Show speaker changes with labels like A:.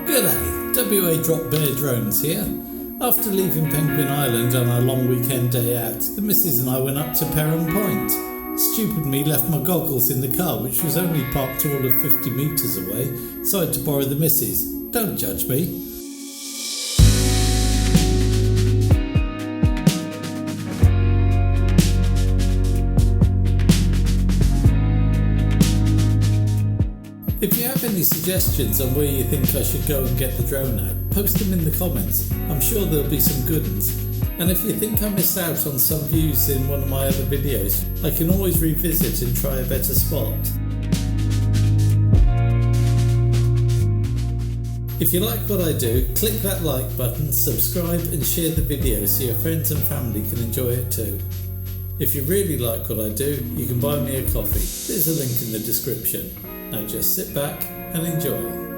A: G'day, WA Drop Bear Drones here. After leaving Penguin Island on our long weekend day out, the missus and I went up to Peron Point. Stupid me left my goggles in the car, which was only parked all of 50 metres away, so I had to borrow the missus. Don't judge me. If you have any suggestions on where you think I should go and get the drone out, post them in the comments. I'm sure there'll be some good ones. And if you think I missed out on some views in one of my other videos, I can always revisit and try a better spot. If you like what I do, click that like button, subscribe and share the video so your friends and family can enjoy it too. If you really like what I do, you can buy me a coffee. There's a link in the description. Now just sit back and enjoy.